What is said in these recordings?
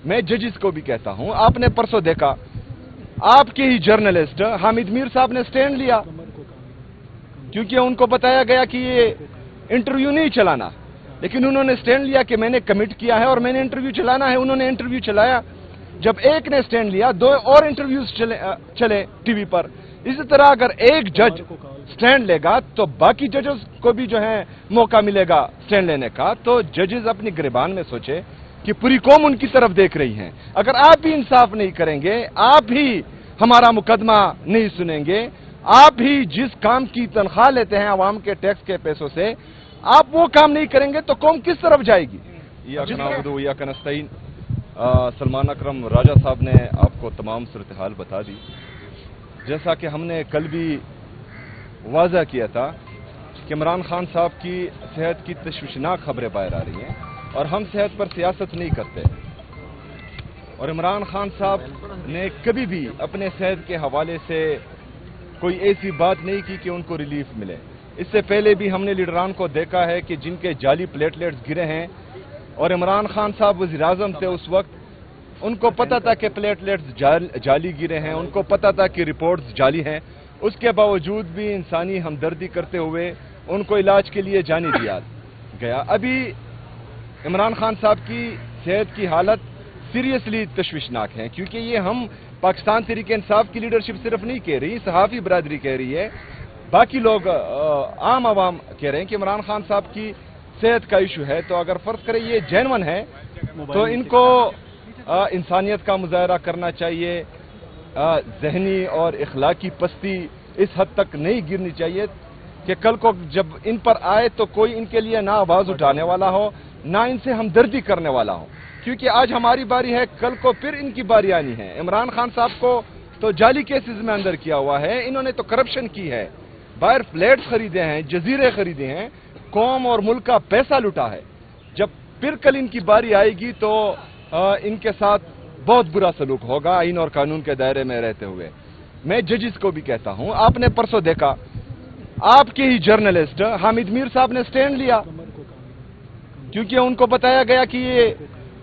میں ججز کو بھی کہتا ہوں، آپ نے پرسوں دیکھا آپ کے ہی جرنلسٹ حامد میر صاحب نے سٹینڈ لیا کیونکہ ان کو بتایا گیا کہ یہ انٹرویو نہیں چلانا، لیکن انہوں نے سٹینڈ لیا کہ میں نے کمٹ کیا ہے اور میں نے انٹرویو چلانا ہے۔ انہوں نے انٹرویو چلایا۔ جب ایک نے سٹینڈ لیا، دو اور انٹرویوز چلے ٹی وی پر۔ اسی طرح اگر ایک جج سٹینڈ لے گا تو باقی ججز کو بھی جو ہے موقع ملے گا سٹینڈ لینے کا۔ تو ججز اپنی گریبان میں سوچے کہ پوری قوم ان کی طرف دیکھ رہی ہے۔ اگر آپ بھی انصاف نہیں کریں گے، آپ ہی ہمارا مقدمہ نہیں سنیں گے، آپ ہی جس کام کی تنخواہ لیتے ہیں عوام کے ٹیکس کے پیسوں سے، آپ وہ کام نہیں کریں گے تو قوم کس طرف جائے گی؟ سلمان اکرم راجہ صاحب نے آپ کو تمام صورتحال بتا دی، جیسا کہ ہم نے کل بھی واضح کیا تھا کہ عمران خان صاحب کی صحت کی تشویشناک خبریں باہر آ رہی ہیں اور ہم صحت پر سیاست نہیں کرتے، اور عمران خان صاحب نے کبھی بھی اپنے صحت کے حوالے سے کوئی ایسی بات نہیں کی کہ ان کو ریلیف ملے۔ اس سے پہلے بھی ہم نے لیڈران کو دیکھا ہے کہ جن کے جعلی پلیٹلیٹس گرے ہیں، اور عمران خان صاحب وزیر اعظم تھے اس وقت، ان کو پتا تھا کہ پلیٹلیٹس جعلی گرے ہیں، ان کو پتا تھا کہ رپورٹس جعلی ہیں، اس کے باوجود بھی انسانی ہمدردی کرتے ہوئے ان کو علاج کے لیے جانے دیا گیا۔ ابھی عمران خان صاحب کی صحت کی حالت سیریسلی تشویشناک ہے، کیونکہ یہ ہم پاکستان تحریک انصاف کی لیڈرشپ صرف نہیں کہہ رہی، صحافی برادری کہہ رہی ہے، باقی لوگ عام عوام کہہ رہے ہیں کہ عمران خان صاحب کی صحت کا ایشو ہے۔ تو اگر فرض کریں یہ جینون ہے تو ان کو انسانیت کا مظاہرہ کرنا چاہیے، ذہنی اور اخلاقی پستی اس حد تک نہیں گرنی چاہیے کہ کل کو جب ان پر آئے تو کوئی ان کے لیے نہ آواز اٹھانے والا ہو، نہ ان سے ہمدردی کرنے والا ہو، کیونکہ آج ہماری باری ہے، کل کو پھر ان کی باری آنی ہے۔ عمران خان صاحب کو تو جعلی کیسز میں اندر کیا ہوا ہے، انہوں نے تو کرپشن کی ہے، باہر فلیٹس خریدے ہیں، جزیرے خریدے ہیں، قوم اور ملک کا پیسہ لٹا ہے۔ جب پھر کل ان کی باری آئے گی تو ان کے ساتھ بہت برا سلوک ہوگا آئین اور قانون کے دائرے میں رہتے ہوئے۔ میں ججز کو بھی کہتا ہوں، آپ نے پرسوں دیکھا آپ کے ہی جرنلسٹ حامد میر صاحب نے سٹینڈ لیا کیونکہ ان کو بتایا گیا کہ یہ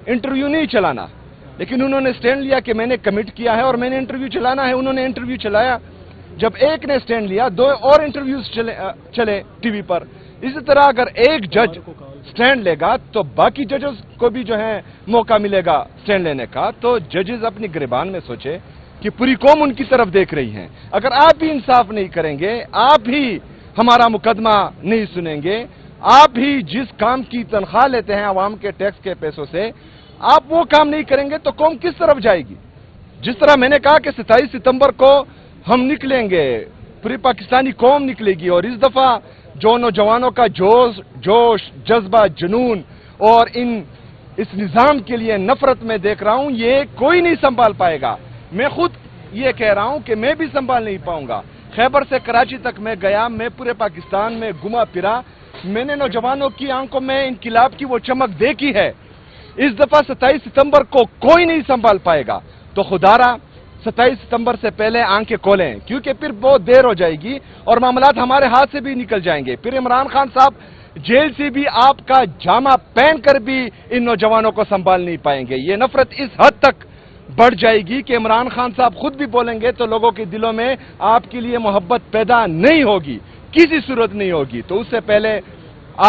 انٹرویو نہیں چلانا، لیکن انہوں نے سٹینڈ لیا کہ میں نے کمٹ کیا ہے اور میں نے انٹرویو چلانا ہے۔ انہوں نے انٹرویو چلایا۔ جب ایک نے سٹینڈ لیا، دو اور انٹرویوز چلے ٹی وی پر۔ اسی طرح اگر ایک جج سٹینڈ لے گا تو باقی ججز کو بھی جو ہے موقع ملے گا سٹینڈ لینے کا۔ تو ججز اپنی گریبان میں سوچے کہ پوری قوم ان کی طرف دیکھ رہی ہے۔ اگر آپ بھی انصاف نہیں کریں گے، آپ ہی ہمارا مقدمہ نہیں سنیں گے، آپ ہی جس کام کی تنخواہ لیتے ہیں عوام کے ٹیکس کے پیسوں سے، آپ وہ کام نہیں کریں گے تو قوم کس طرف جائے گی؟ جس طرح میں نے کہا کہ 27 ستمبر کو ہم نکلیں گے، پوری پاکستانی قوم نکلے گی، اور اس دفعہ جو نوجوانوں کا جوش، جذبہ، جنون اور اس نظام کے لیے نفرت میں دیکھ رہا ہوں، یہ کوئی نہیں سنبھال پائے گا۔ میں خود یہ کہہ رہا ہوں کہ میں بھی سنبھال نہیں پاؤں گا۔ خیبر سے کراچی تک میں گیا، میں پورے پاکستان میں گھما پھرا، میں نے نوجوانوں کی آنکھوں میں انقلاب کی وہ چمک دیکھی ہے۔ اس دفعہ 27 ستمبر کو کوئی نہیں سنبھال پائے گا۔ تو خدارا 27 ستمبر سے پہلے آنکھیں کھولیں، کیونکہ پھر بہت دیر ہو جائے گی اور معاملات ہمارے ہاتھ سے بھی نکل جائیں گے۔ پھر عمران خان صاحب جیل سے بھی آپ کا جامہ پہن کر بھی ان نوجوانوں کو سنبھال نہیں پائیں گے۔ یہ نفرت اس حد تک بڑھ جائے گی کہ عمران خان صاحب خود بھی بولیں گے تو لوگوں کے دلوں میں آپ کے لیے محبت پیدا نہیں ہوگی، کسی صورت نہیں ہوگی۔ تو اس سے پہلے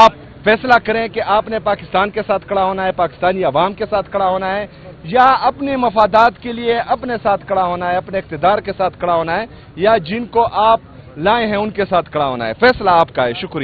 آپ فیصلہ کریں کہ آپ نے پاکستان کے ساتھ کھڑا ہونا ہے، پاکستانی عوام کے ساتھ کھڑا ہونا ہے، یا اپنے مفادات کے لیے اپنے ساتھ کھڑا ہونا ہے، اپنے اقتدار کے ساتھ کھڑا ہونا ہے، یا جن کو آپ لائے ہیں ان کے ساتھ کھڑا ہونا ہے۔ فیصلہ آپ کا ہے۔ شکریہ۔